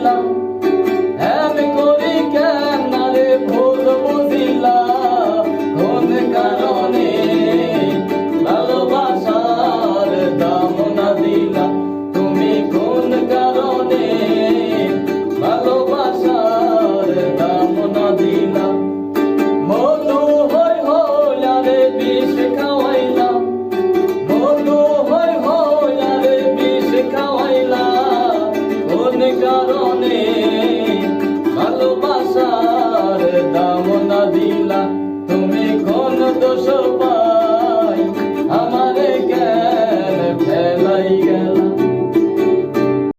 দিলা আমি করি কেন রে ভুল বুঝিলা কোন কারণে ভালোবাসার দাম না দিলা তুমি কোন কারণে ভালোবাসার দাম না দিলা মধু হই হইলারে বিষ খাওয়াইলা মধু হই হইলারে বিষ খাওয়াইলা কোন কারণে ভালোবাসা